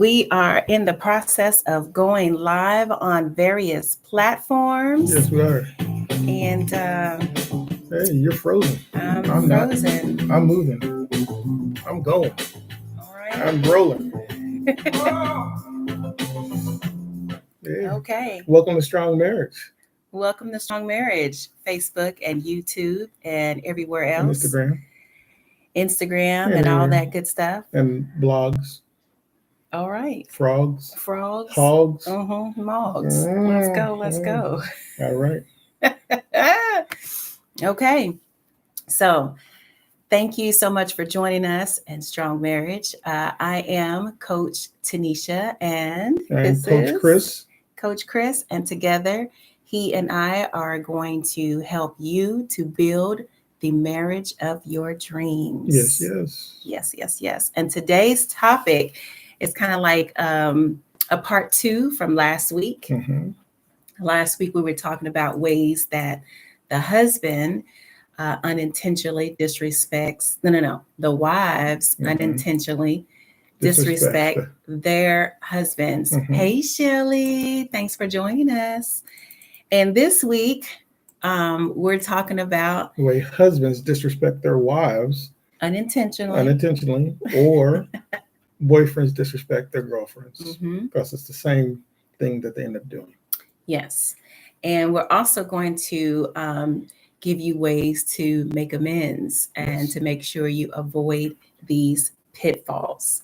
We are in the process of going live on various platforms. Yes, we are. And Hey, you're frozen. I'm frozen. Not. I'm moving. I'm going. All right. I'm rolling. Yeah. Okay. Welcome to Strong Marriage. Welcome to Strong Marriage, Facebook and YouTube and everywhere And else. Instagram and all that good stuff. And blogs. All right. Frogs. Hogs. Mogs. Let's go. All right. Okay. So thank you so much for joining us in Strong Marriage. I am Coach Tenisha, and this is Coach Chris, and together he and I are going to help you to build the marriage of your dreams. Yes. And today's topic is kind of like a part 2 from last week. Mm-hmm. Last week we were talking about ways that the husband unintentionally disrespects, the wives unintentionally disrespect their husbands. Mm-hmm. Hey, Shelly, thanks for joining us. And this week, we're talking about the way husbands disrespect their wives unintentionally, or boyfriends disrespect their girlfriends, because it's the same thing that they end up doing. Yes. And we're also going to give you ways to make amends and to make sure you avoid these pitfalls.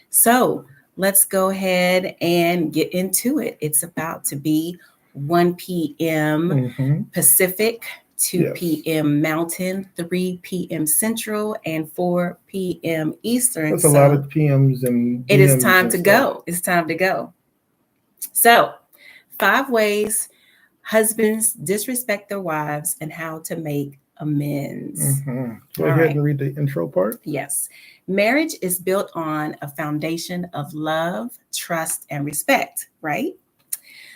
So let's go ahead and get into it. It's about to be 1 p.m. Pacific, 2 p.m. Mountain, 3 p.m. Central, and 4 p.m. Eastern. That's a lot of PMs and DMs. It is time to go. It's time to go. So 5 ways husbands disrespect their wives and how to make amends. Go ahead and read the intro part. Yes. Marriage is built on a foundation of love, trust, and respect, right?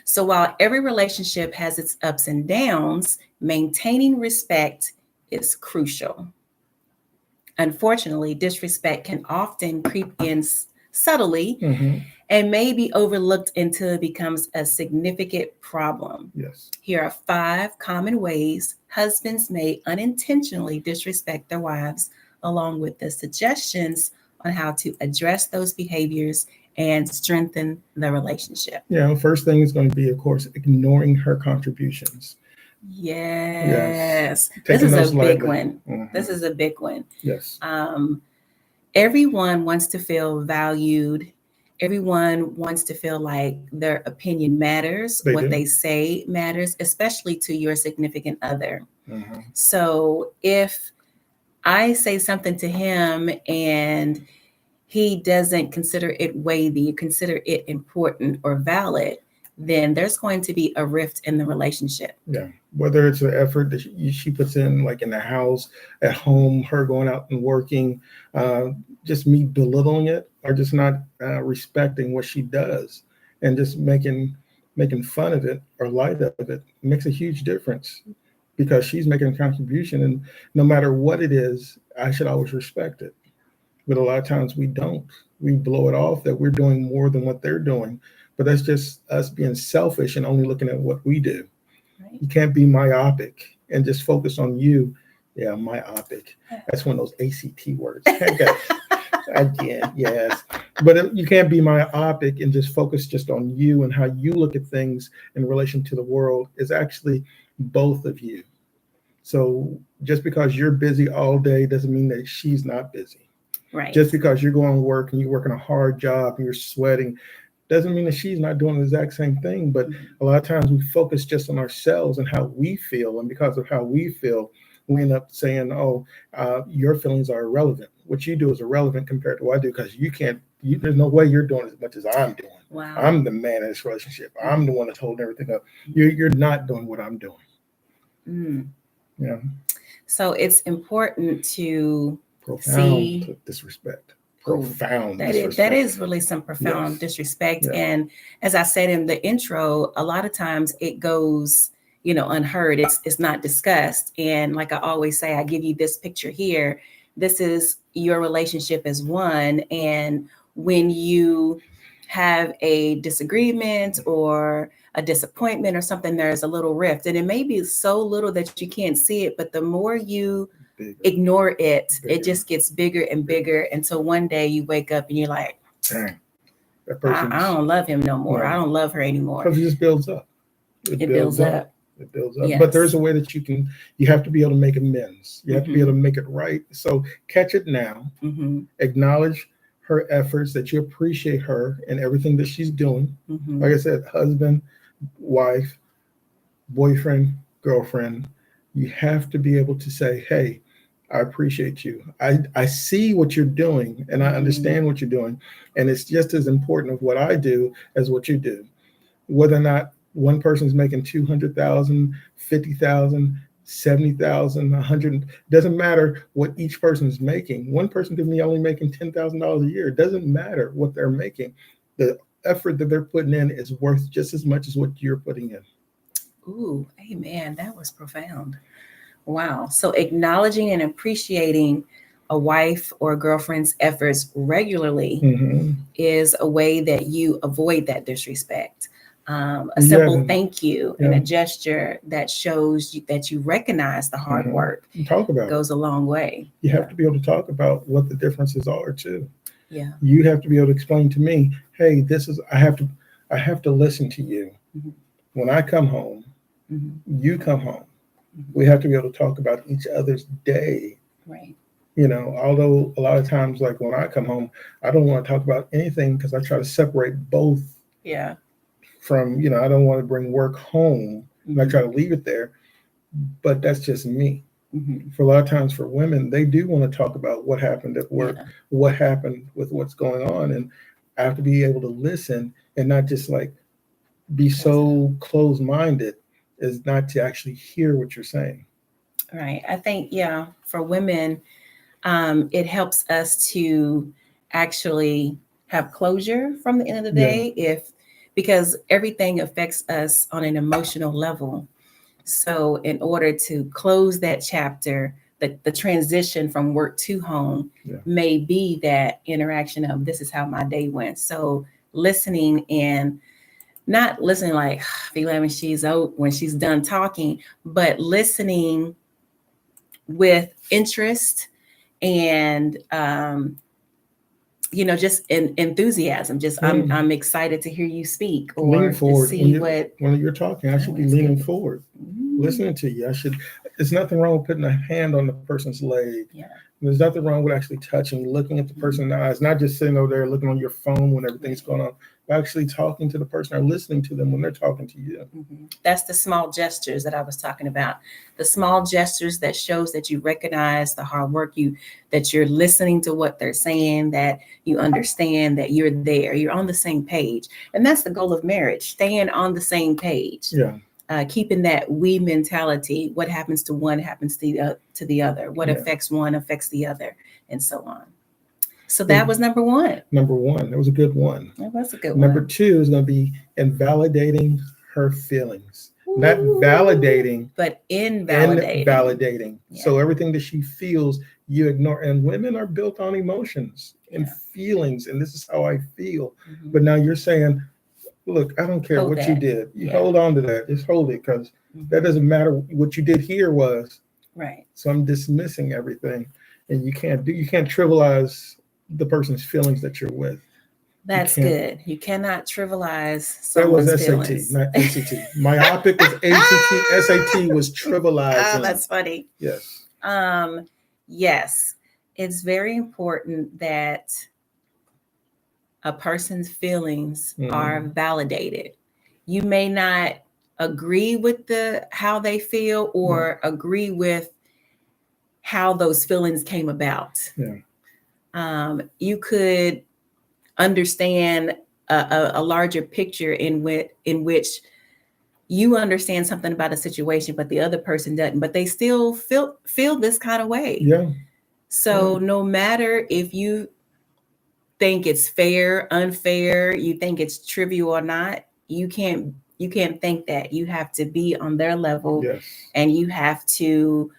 So while every relationship has its ups and downs, maintaining respect is crucial. Unfortunately, disrespect can often creep in subtly and may be overlooked until it becomes a significant problem. Yes. Here are 5 common ways husbands may unintentionally disrespect their wives, along with the suggestions on how to address those behaviors and strengthen the relationship. Yeah, first thing is going to be, of course, ignoring her contributions. Yes. This is a big one. This is a big one. Yes. Everyone wants to feel valued. Everyone wants to feel like their opinion matters, they say matters, especially to your significant other. So if I say something to him and he doesn't consider it weighty, consider it important or valid, then there's going to be a rift in the relationship. Yeah, whether it's an effort that she puts in, like in the house, at home, her going out and working, just me belittling it, or just not respecting what she does, and just making fun of it or light of it makes a huge difference, because she's making a contribution, and no matter what it is, I should always respect it. But a lot of times we don't. We blow it off that we're doing more than what they're doing. But that's just us being selfish and only looking at what we do. Right. You can't be myopic and just focus on you. Yeah, myopic. That's one of those ACT words. Again, yes. But you can't be myopic and just focus just on you and how you look at things in relation to the world. It's actually both of you. So just because you're busy all day doesn't mean that she's not busy. Right. Just because you're going to work and you're working a hard job and you're sweating doesn't mean that she's not doing the exact same thing. But a lot of times we focus just on ourselves and how we feel. And because of how we feel, we end up saying, your feelings are irrelevant. What you do is irrelevant compared to what I do, because there's no way you're doing as much as I'm doing. Wow. I'm the man in this relationship. I'm the one that's holding everything up. You're not doing what I'm doing. Yeah. So it's important to profound disrespect. Profound disrespect. That is really some profound disrespect. Yeah. And as I said in the intro, a lot of times it goes, unheard. It's not discussed. And like I always say, I give you this picture here. This is your relationship as one. And when you have a disagreement or a disappointment or something, there's a little rift. And it may be so little that you can't see it, but the more you Bigger, ignore it, bigger, it just gets bigger and bigger until one day you wake up and you're like, dang, that person. I don't love him no more. No. I don't love her anymore. Because it just builds up. It builds up. It builds up. Yes. But there's a way that you have to be able to make amends. You have to be able to make it right. So catch it now. Acknowledge her efforts, that you appreciate her and everything that she's doing. Like I said, husband, wife, boyfriend, girlfriend, you have to be able to say, hey, I appreciate you. I see what you're doing and I understand what you're doing. And it's just as important of what I do as what you do. Whether or not one person's making 200,000, 50,000, 70,000, 100, doesn't matter what each person's making. One person could be only making $10,000 a year. It doesn't matter what they're making. The effort that they're putting in is worth just as much as what you're putting in. Ooh, amen. That was profound. Wow. So acknowledging and appreciating a wife or a girlfriend's efforts regularly is a way that you avoid that disrespect. A simple thank you and a gesture that shows that you recognize the hard work talk about goes a long way. You have to be able to talk about what the differences are too. Yeah. You have to be able to explain to me, hey, this is, I have to listen to you. When I come home, you come home. We have to be able to talk about each other's day. Right. You know, although a lot of times, like when I come home, I don't want to talk about anything because I try to separate both. Yeah. From, you know, I don't want to bring work home and I try to leave it there. But that's just me. For a lot of times for women, they do want to talk about what happened at work, what happened with what's going on. And I have to be able to listen and not just like be so closed-minded as not to actually hear what you're saying. Right. I think, yeah, for women, it helps us to actually have closure from the end of the day because everything affects us on an emotional level. So in order to close that chapter, the transition from work to home may be that interaction of this is how my day went. So listening and not listening like when she's done talking, but listening with interest and just enthusiasm. Just I'm excited to hear you speak or lean forward. To see when you're talking. I should be leaning forward, listening to you. There's nothing wrong with putting a hand on the person's leg. Yeah. There's nothing wrong with actually touching, looking at the person in the eyes, not just sitting over there looking on your phone when everything's going on, but actually talking to the person or listening to them when they're talking to you. That's the small gestures that I was talking about. The small gestures that shows that you recognize the hard work, that you're listening to what they're saying, that you understand that you're there, you're on the same page. And that's the goal of marriage, staying on the same page. Yeah. Keeping that we mentality. What happens to one happens to the other. What affects one affects the other, and so on. So that was number one. Number one. That was a good one. That was a good Number one. 2 is going to be invalidating her feelings. Not validating, but invalidating. Yeah. So everything that she feels, you ignore. And women are built on emotions and feelings. And this is how I feel. But now you're saying, look, I don't care what you did. You hold on to that. Just hold it because that doesn't matter. What you did here was right. So I'm dismissing everything, and you can't trivialize the person's feelings that you're with. That's good. You cannot trivialize someone's feelings. That was SAT, feelings. Not ACT. Myopic was ACT. SAT was trivializing. Oh, that's funny. Yes. Yes, it's very important that a person's feelings are validated. You may not agree with how they feel or agree with how those feelings came about. Yeah. You could understand a larger picture in which you understand something about a situation, but the other person doesn't, but they still feel this kind of way. Yeah. So no matter if you think it's fair, unfair, you think it's trivial or not, you can't think that. You have to be on their level. Yes. And you have to,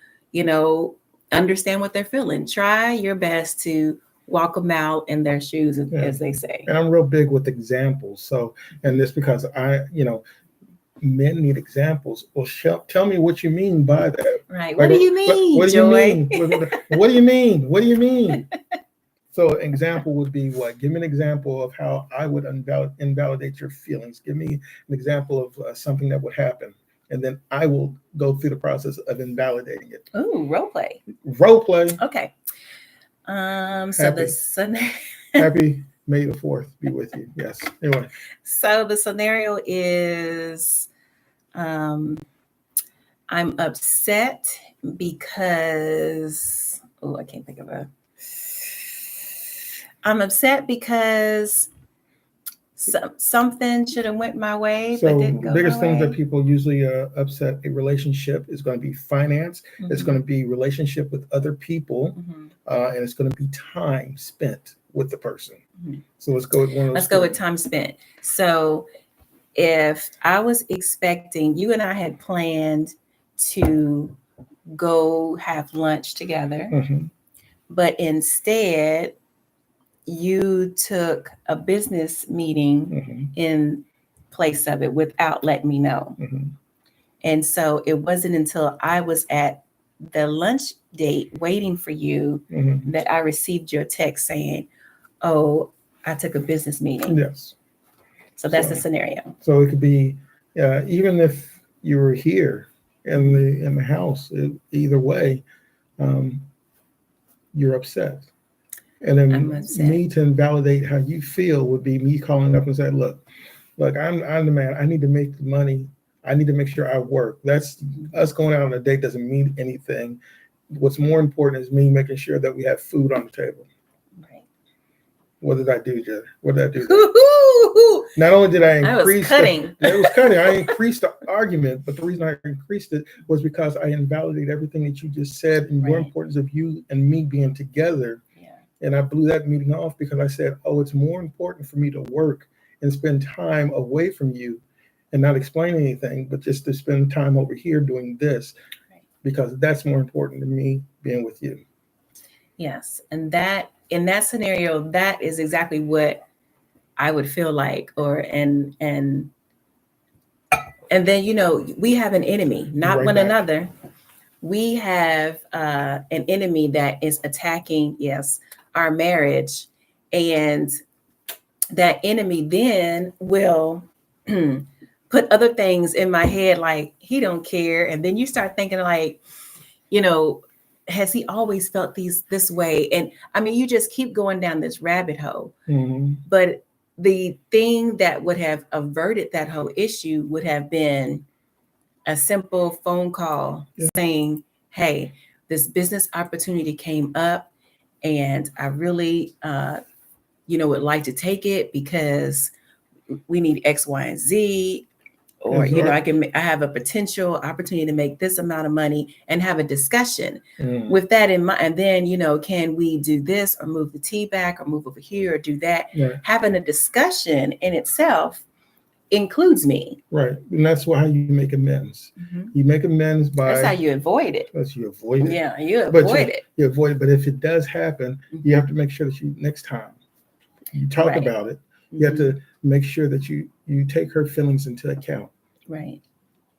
understand what they're feeling. Try your best to walk them out in their shoes, Yeah. as they say. And I'm real big with examples. So, and this because men need examples. Well, tell me what you mean by that. Right. What Like, do you mean, what do you Joy? mean? What do you mean? What do you mean? So, an example would be what? Give me an example of how I would invalidate your feelings. Give me an example of something that would happen, and then I will go through the process of invalidating it. Ooh, role play. Role play. Okay. So Happy. Happy May the 4th be with you. Yes. Anyway. So the scenario is, I'm upset because, oh, I can't think of a. I'm upset because something should have went my way, but So didn't the go biggest my things way. that people usually upset a relationship is going to be finance. It's Mhm. going to be relationship with other people, Mhm. and it's going to be time spent with the person. Mhm. So let's go with one of those. Let's go with time spent. So if I was expecting, you and I had planned to go have lunch together, Mhm, but instead you took a business meeting mhm, in place of it without letting me know. mhm, And so it wasn't until I was at the lunch date waiting for you mhm. that I received your text saying, "Oh, I took a business meeting." Yes. So that's the So, scenario. so it could be even if you were here in the house, either way, um, you're upset. And I'm then upset. me to invalidate how you feel would be me calling up and saying, look, I'm the man. I need to make the money. I need to make sure I work. That's us going out on a date doesn't mean anything. What's more important is me making sure that we have food on the table. Right. What did I do, Jay? What did I do? Hoo-hoo-hoo. Not only did I I was increase cutting. it was cutting, I increased the argument, but the reason I increased it was because I invalidated everything that you just said and your Right. importance of you and me being together. Yeah. And I blew that meeting off because I said, oh, it's more important for me to work and spend time away from you and not explain anything, but just to spend time over here doing this Right. because that's more important than me being with you. Yes. And that in that scenario, that is exactly what I would feel like, or and then we have an enemy, not Right one back. another. We have an enemy that is attacking, yes, our marriage, and that enemy then will put other things in my head, like he don't care, and then you start thinking like, you know, has he always felt this way? And I mean, you just keep going down this rabbit hole. Mm-hmm. But the thing that would have averted that whole issue would have been a simple phone call saying, hey, this business opportunity came up and I really would like to take it because we need X, Y, and Z. Or I have a potential opportunity to make this amount of money, and have a discussion with that in mind. And then can we do this, or move the tea back, or move over here, or do that? Right. Having a discussion in itself includes me. Right. And that's how you make amends. Mm-hmm. You make amends by. That's how you avoid it. That's you avoid it. Yeah, you avoid it. You avoid it. But if it does happen, Mm-hmm. you have to make sure that you next time you talk about it. You have to make sure that you take her feelings into account. Right.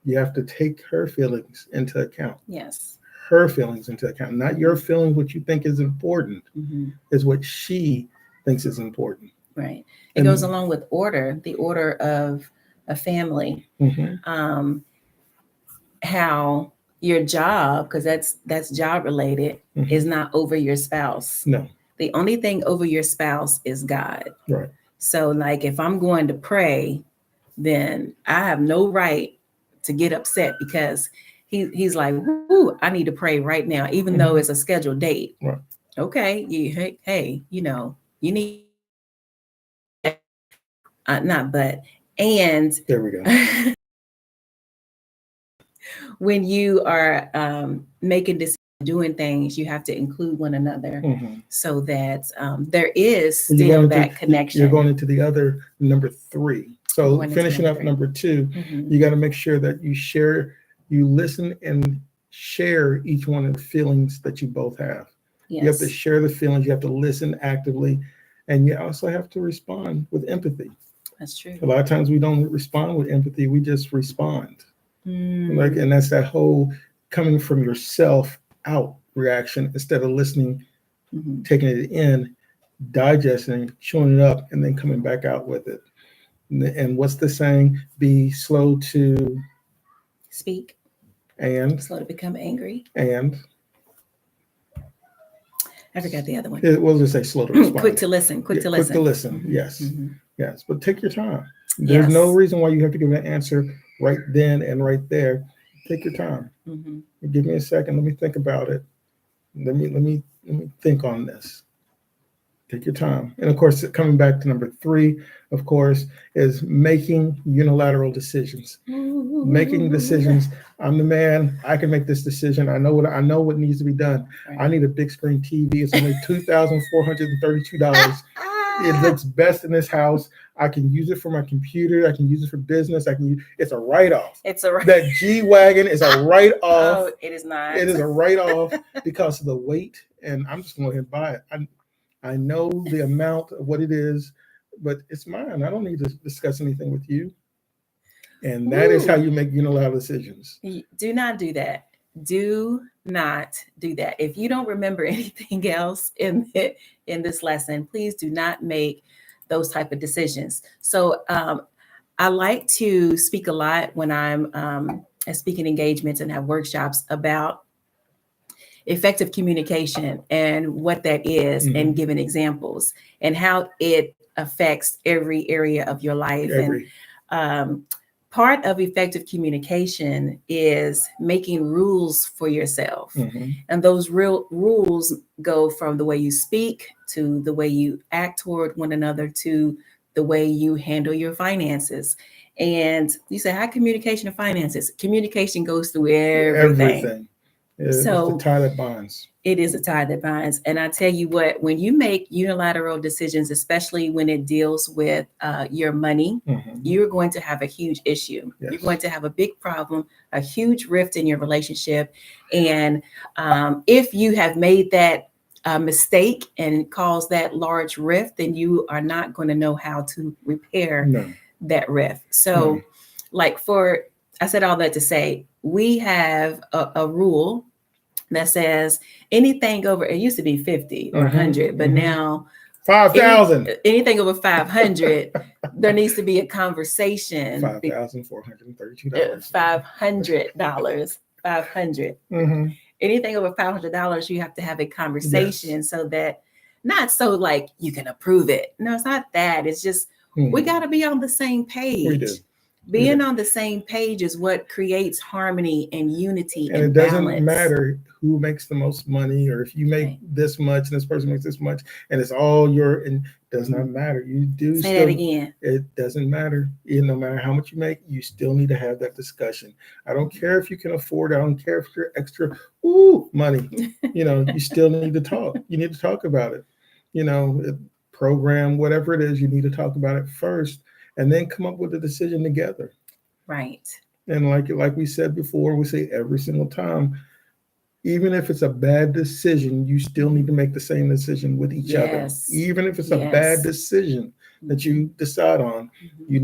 You have to take her feelings into account. Yes. Her feelings into account, not your feelings. What you think is important is what she thinks is important. Right. It goes along with order, the order of a family. How your job, because that's job related, is not over your spouse. No. The only thing over your spouse is God. Right. So like if I'm going to pray, then I have no right to get upset because he's like, "Whoo, I need to pray right now," even though it's a scheduled date. Right. Okay, hey, you need not but and there we go. When you are making decisions, doing things, you have to include one another so that there is still that connection. You're going into the other number 3. So finishing up number 2, you got to make sure that you listen and share each one of the feelings that you both have. You have to Yes, share the feelings. You have to listen actively, and you also have to respond with empathy. that's true. A lot of times we don't respond with empathy. We just respond. Like, Mm, and that's that whole coming from yourself out reaction instead of listening, mhm. taking it in, digesting, chewing it up, and then coming back out with it. And what's the saying? Be slow to Speak, and slow to become angry. and I forgot the other one. we'll just say slow to Quick respond. to listen, quick Yeah, to quick to listen. listen. Hmm. Yes, Hmm. yes, but take your time. There's no Yes. reason why you have to give an answer right then and right there. Take your time. Hmm. Give me a second. Let me think about it. Let me think on this. Take your time. And of course, coming back to number three, of course, is making unilateral decisions. Making decisions. I'm the man. I can make this decision. I know what needs to be done. I Right. need a big screen TV. It's only $2,432. It looks best in this house. I can use it for my computer. I can use it for business. It's a write off. It's a That G wagon is a write off. oh, it is not. It is a write off because of the weight, and I'm just going to go ahead and buy it. I know the amount of what it is, but it's mine. I don't need to discuss anything with you. And that is how Woo. you make unilateral decisions. Do not do that. Do not do that. If you don't remember anything else in this lesson, please do not make those type of decisions. So I like to speak a lot when I'm at speaking engagements and have workshops about effective communication and what that is, Mhm. and giving examples and how it affects every area of your life. And Every. um, part of effective communication is making rules for yourself. Mhm. And those real rules go from the way you speak to the way you act toward one another to the way you handle your finances. And you say, how communication and finances? Communication goes through everything. Everything. It's the So tie that binds. it is a tie that binds. And I tell you what, when you make unilateral decisions, especially when it deals with your money, Mhm. you're going to have a huge issue. You're Yes. going to have a big problem, a huge rift in your relationship. And if you have made that mistake and caused that large rift, then you are not going to know how to repair No. that rift. No. So, I said all that to say, we have a rule that says anything over, it used to be 50 or Mhm. 100, but Mhm. now 5,000. anything over 500, there needs to be a conversation. $5,432. $500, 500. Mm-hmm. Anything over $500, you have to have a Yes. conversation, so that, not so like you can approve it. No, it's not that. It's just we Mhm. got to be on the same We do. page. We Being do. on the same page is what creates harmony and unity And it and doesn't balance. matter who makes the most money or if you make Right. this much and this person makes this much and it's all your, and it does not matter. You do Say that still, again. it doesn't matter. No matter how much you make, you still need to have that discussion. I don't care if you can afford it. I don't care if you're extra money. You still need to talk. You need to talk about it. Program, whatever it is, you need to talk about it first and then come up with a decision together. Right. And like we said before, we say every single time, even if it's a bad decision, you still need to make the same decision with each other. Yes. Even if it's a bad Yes. decision that Mhm. you decide on, Mhm. you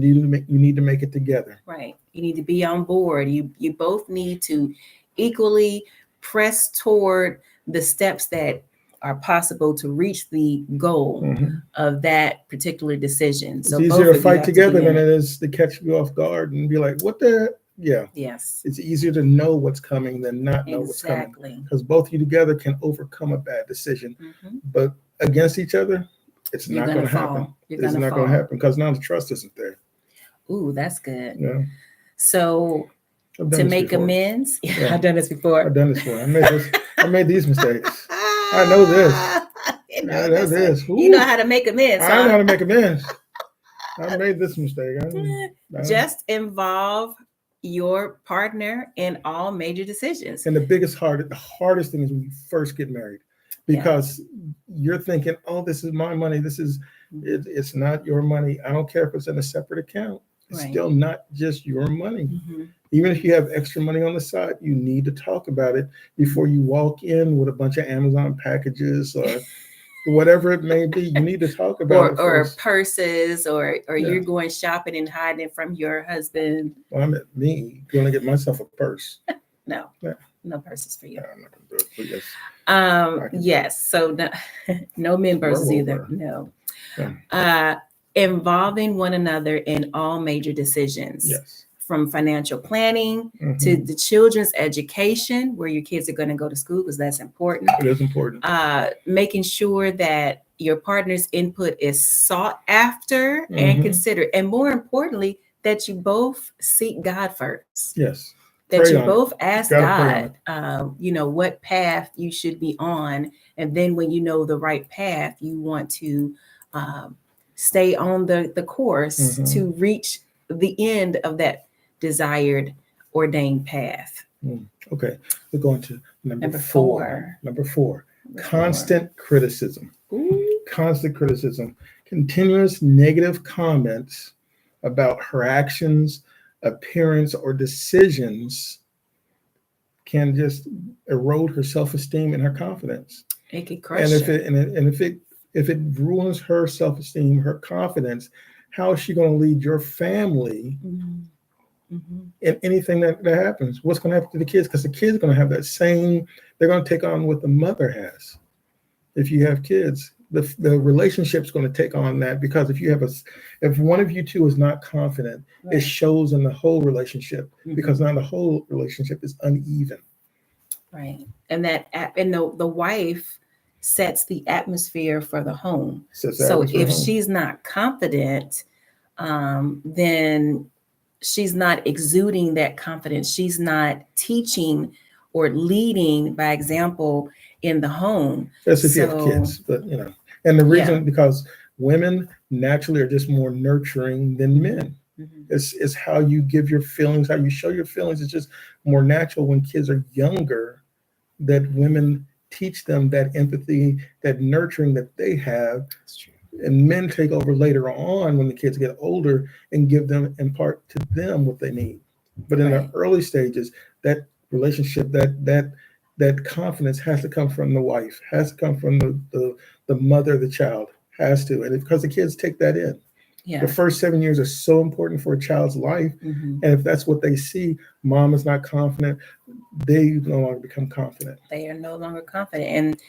need to make it together. Right. You need to be on board. You both need to equally press toward the steps that are possible to reach the goal Mhm. of that particular decision. It's So easier both to of you fight have to together be in than it. it is to catch you off guard and be like, "What the?" Yeah, Yes. it's easier to know what's coming than not know what's coming Exactly. because both of you together can overcome a bad decision, Hmm. but against each other, it's You're not gonna going to happen. fall. You're It's gonna not going to fall. happen because now the trust isn't there. Ooh, that's good. Yeah, So I've to done this make before. amends, Yeah, I've done this before. I've done this before. I made this. I made these mistakes. I know this. You I know know this. this. You know Ooh, how to make amends, I know huh? how to make amends. I made this mistake. Just involve your partner in all major decisions. And the hardest thing is when you first get married, Yeah. because you're thinking, "Oh, this is my money. It's not your money. I don't care if it's in a separate account. It's Right. still not just your money." Mhm. Even if you have extra money on the side, you need to talk about it before you walk in with a bunch of Amazon packages or whatever it may be. You need to talk about it or first. purses, or Yeah. you're going shopping and hiding it from your husband. Well, I'm at me going to get myself a purse. No, Yeah. no purses for you. Yeah, I'm not going to do it. But yes, Yes. So no, no men purses either. over. No. Yeah. Involving one another in all major decisions, Yes. from financial planning to Mhm. the children's education, where your kids are going to go to school, because that's important. It is important. Making sure that your partner's input is sought after and Mhm. considered, and more importantly, that you both seek God first. Yes. That Pray you on both it. ask Gotta pray on God, what path you should be on, and then when you know the right path, you want to stay on the course Mhm. to reach the end of that desired ordained path. Okay, we're going to number Four. four. Number four, constant criticism. Ooh. Constant criticism. Continuous negative comments about her actions, appearance, or decisions can just erode her self-esteem and her confidence. It could crush And if it ruins her self-esteem, her confidence, how is she going to lead your family in anything that happens? What's going to happen to the kids? Because the kids are going to have that same, they're going to take on what the mother has. If you have kids, the relationship's going to take on that, because if one of you two is not confident, Right. it shows in the whole relationship, because now the whole relationship is uneven. Right. And the wife sets the atmosphere for the home. So if she's not confident, then she's not exuding that confidence. She's not teaching or leading by example in the home. That's if you have kids, but and the reason, because women naturally are just more nurturing than men. It's how you give your feelings, how you show your feelings. It's just more natural when kids are younger, that women teach them that empathy, that nurturing that they have. That's true. And men take over later on when the kids get older and impart to them what they need. But in the early stages, that relationship, that confidence has to come from the wife, has to come from the mother of the child, has to. And because the kids take that in. Yeah. The first 7 years are so important for a child's life. And if that's what they see, mom is not confident, they no longer become confident. They are no longer confident.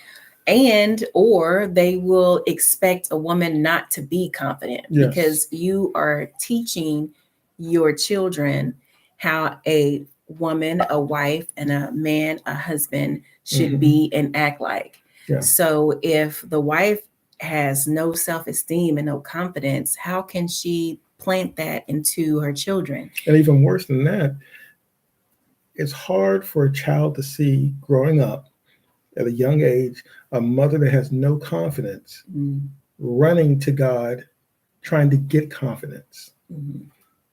Or they will expect a woman not to be confident, because you are teaching your children how a woman, a wife, and a man, a husband should be and act like. Yeah. So if the wife has no self-esteem and no confidence, how can she plant that into her children? And even worse than that, it's hard for a child to see growing up at a young age a mother that has no confidence running to God, trying to get confidence,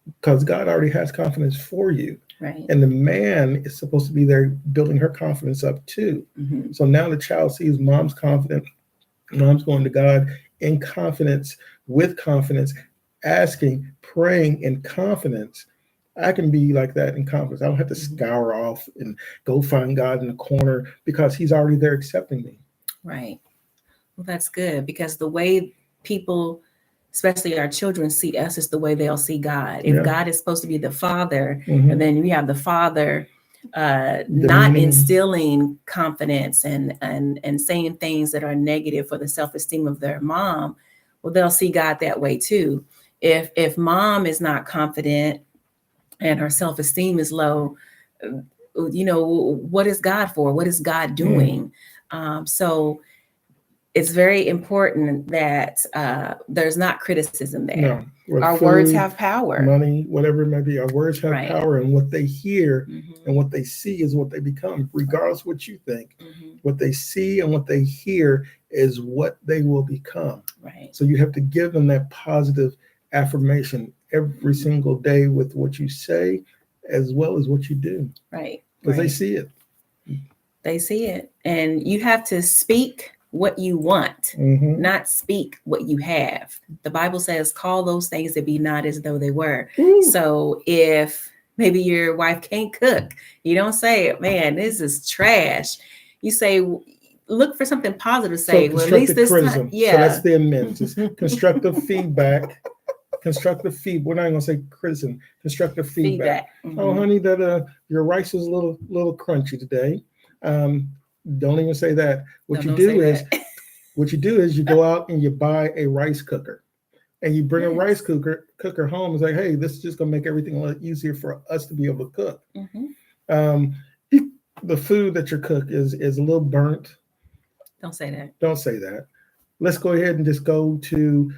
because God already has confidence for you. Right. And the man is supposed to be there building her confidence up too. So now the child sees mom's confident, mom's going to God in confidence, with confidence, asking, praying in confidence. I can be like that in confidence. I don't have to scour off and go find God in the corner, because he's already there accepting me. Right. Well, that's good, because the way people, especially our children, see us is the way they'll see God. If God is supposed to be the father, and then we have the father not instilling confidence and saying things that are negative for the self-esteem of their mom, well, they'll see God that way too. If mom is not confident and her self-esteem is low, what is God for? What is God doing? So it's very important that there's not criticism there. No. Our words have power. Money, whatever it may be, our words have power, and what they hear and what they see is what they become, regardless of what you think. What they see and what they hear is what they will become. Right. So you have to give them that positive affirmation every single day with what you say as well as what you do. Right. Because they see it. They see it. And you have to speak what you want, not speak what you have. The Bible says, call those things that be not as though they were. So if Maybe your wife can't cook. You don't say, man, this is trash. You say, look for something positive to So say. Well, at least constructive this time, criticism. So that's yeah. the amends. It's constructive feedback. Constructive feedback. We're not going to say criticism. Constructive feedback. Feedback. Oh, honey, that your rice is a little crunchy today. Um, don't even say that. No, don't say that. What you do is you go out and you buy a rice cooker, and you bring a rice Yes. cooker home. It's like, hey, this is just going to make everything a lot easier for us to be able to cook. Hmm. Um, the food that you cook is a little burnt. Don't say that. Don't say that. Let's go ahead and just go to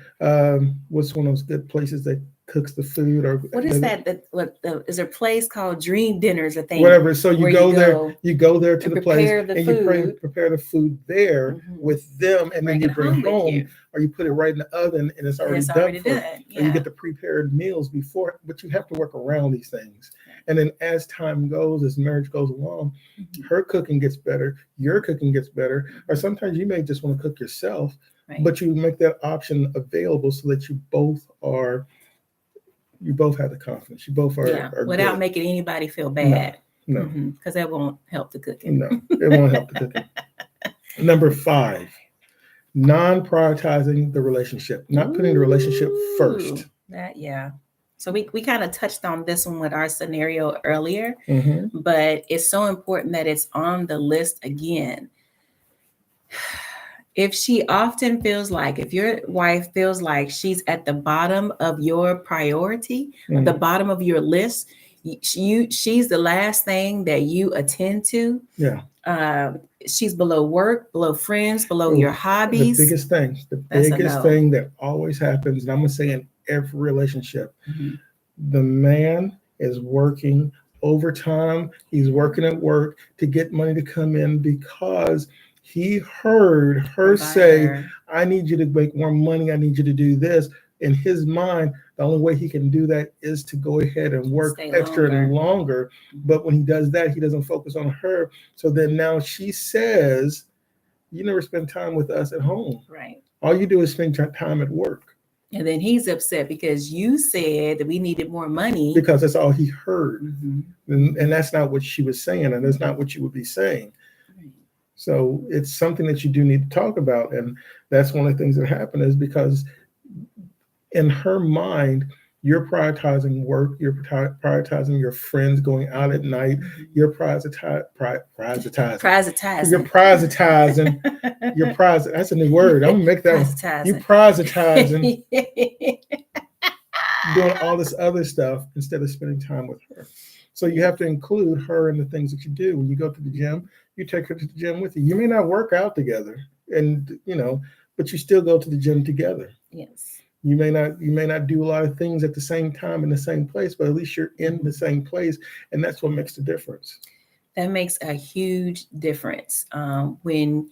what's one of those good places that cooks the food, or What is that? Is there a place called Dream Dinners? I think whatever. So you where go you there, go you go there to and the place, prepare the and you food. prepare the food there Hmm. with them, and then Bring you it bring home with home, you, or you put it right in the oven, and it's and already it's done already for, done. or you Yeah. get the prepared meals before. But you have to work around these things, and then as time goes, as marriage goes along, Hmm. her cooking gets better, your cooking gets better, or Hmm. sometimes you may just want to cook yourself, Right. but you make that option available so that you both have the confidence. You both Yeah. are Without good. making anybody feel No, bad. no, Because that won't help the cooking. no. It won't help the cooking. Number 5, non-prioritizing the relationship, not putting the relationship Ooh, first. that, yeah. So we kind of touched on this one with our scenario earlier, Hmm. but it's so important that it's on the list again. If she often feels like, if your wife feels like she's at the bottom of your priority, or the Hmm. bottom of your list, she's the last thing that you attend to. Yeah. Uh, she's below work, below friends, below Oh, your the hobbies. biggest That's a no. thing that always happens, and I'm gonna say in every relationship, Mhm. the man is working overtime. He's working at work to get money to come in because he heard her Provide say, her. I need you to make more money. I need you to do this. In his mind, the only way he can do that is to go ahead and work Stay extra and longer. longer. But when he does that, he doesn't focus on her. So then now she says, you never spend time with us at home. Right. All you do is spend time at work, And then he's upset because you said that we needed more money. because that's all he heard. Hmm. And that's not what she was saying, and that's not what you would be saying. Right. So it's something that you do need to talk about, and that's one of the things that happen is because in her mind, you're prioritizing work, you're prioritizing your friends going out at night, Mhm. you're prioritizing, you're Privatizing. prioritizing, that's a new word. I'm gonna make that one. You Privatizing. prioritizing doing all this other stuff instead of spending time with her. So you have to include her in the things that you do. When you go to the gym, you take her to the gym with you. You may not work out together, and but you still go to the gym together. Yes. You may not do a lot of things at the same time in the same place, but at least you're in the same place, and that's what makes the difference. That makes a huge difference when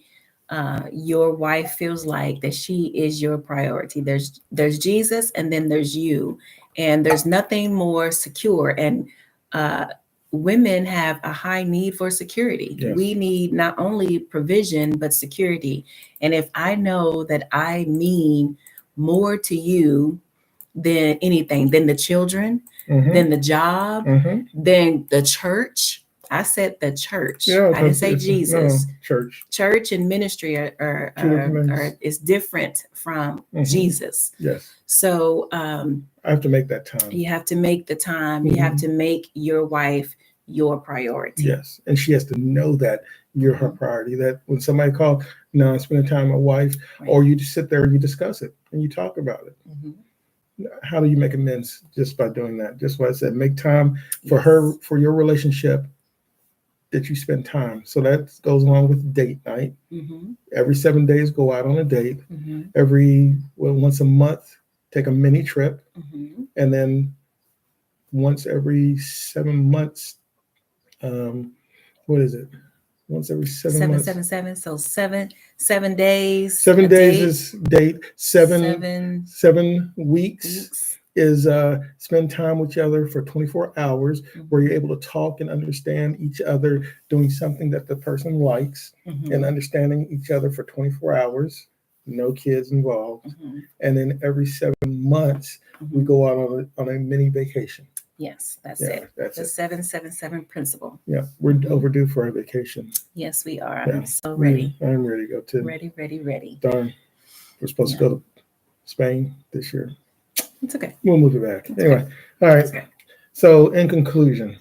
your wife feels like that she is your priority. There's Jesus, and then there's you, and there's nothing more secure. And uh, women have a high need for security. Yes. We need not only provision but security. And if I know that I mean more to you than anything, than the children, Mm-hmm. than the job, Mm-hmm. than the church. I said the church. Yeah, I didn't because say it's no Jesus. church. Church and ministry Two different things. is different from Mhm. Jesus. Yes, So I have to make that time. you have to make the time. You have to make your wife your priority. Yes, and she has to know that you're her priority. That when somebody calls, no, I'm spending time with my wife, Right. or you just sit there and you discuss it and you talk about it. Mhm. How do you make amends? Just by doing that. Just what I said, make time for Yes. her, for your relationship, that you spend time. So that goes along with date night. Mhm. Every 7 days, go out on a date. Mhm. Once a month, take a mini trip, Mhm. and then once every 7 months, um, what is it? Once every 7 months. 777. So 7 days. 7 days date. is date. Seven 7 weeks weeks. is spend time with each other for 24 hours, where Mhm. you're able to talk and understand each other, doing something that the person likes, Mhm. and understanding each other for 24 hours, no kids involved. Mhm. And then every 7 months, we Mhm. go out on a mini vacation. Yes, that's Yeah, it. that's The it. 777 principle. Yeah, we're overdue for a vacation. Yes, we are. Yeah, I'm so ready. I'm ready to go to. Ready, ready, ready. Darn, we're supposed to go to Spain this year. It's okay. We'll move it back. It's Anyway, okay. all right. It's okay. So, in conclusion,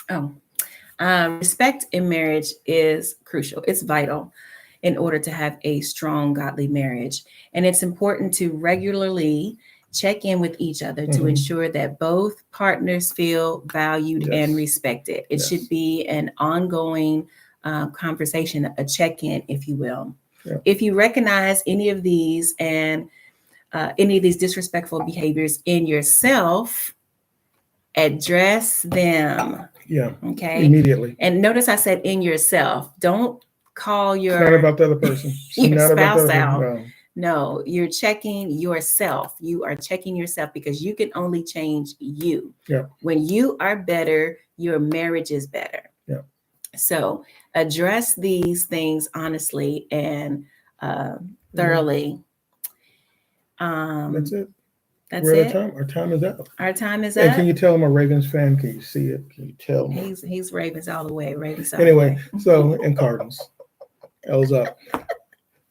Oh, respect in marriage is crucial. It's vital in order to have a strong, godly marriage. And it's important to regularly check in with each other to ensure that both partners feel valued and respected. It should be an ongoing conversation, a check in, if you will. Yeah. If you recognize any of these and any of these disrespectful behaviors in yourself, address them. Yeah. Okay. Immediately. And notice I said in yourself. Don't call It's not about the other person. your not about the spouse other out. person. No, you're checking yourself. You are checking yourself because you can only change you. Yeah. When you are better, your marriage is better. Yeah. So address these things honestly and thoroughly. That's it. That's We're it. out of time. Our time is up. Our time is And up. can you tell I'm a Ravens fan? Can you see it? Can you tell me? He's Ravens all the way. Ravens all Anyway, the way. so and Cardinals. L's up.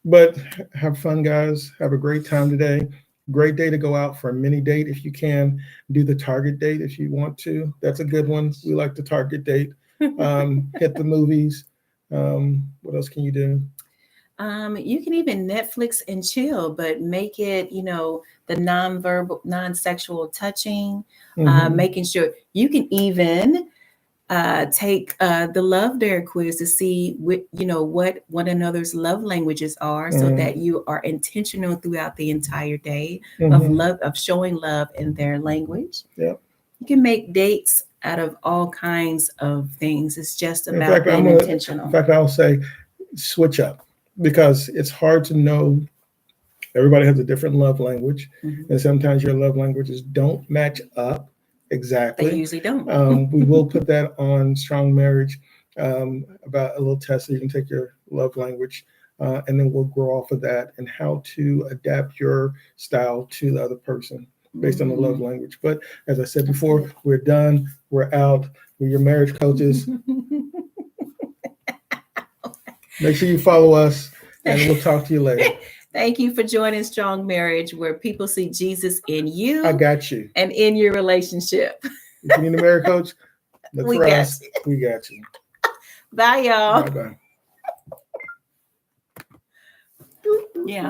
But have fun, guys. Have a great time today. Great day to go out for a mini date if you can. Do the Target date if you want to. That's a good one. We like the Target date. Hit the movies. What else can you do? You can even Netflix and chill, but make it, the non-verbal, non-sexual touching, making sure you can even take the love dare quiz to see what one another's love languages are, so that you are intentional throughout the entire day of love, of showing love in their language. Yeah. You can make dates out of all kinds of things. It's just about being intentional. In fact, I'll say switch up, because it's hard to know. Everybody has a different love language, and sometimes your love languages don't match up exactly. They usually don't. We will put that on Strong Marriage, about a little test so you can take your love language, and then we'll grow off of that and how to adapt your style to the other person based on the love language. But as I said before, we're done. We're out. We're your marriage coaches. Make sure you follow us, and we'll talk to you later. Thank you for joining Strong Marriage, where people see Jesus in you. I got you. And in your relationship. If you need a marriage coach, look for us. We got you. Bye, y'all. Bye-bye. Yeah.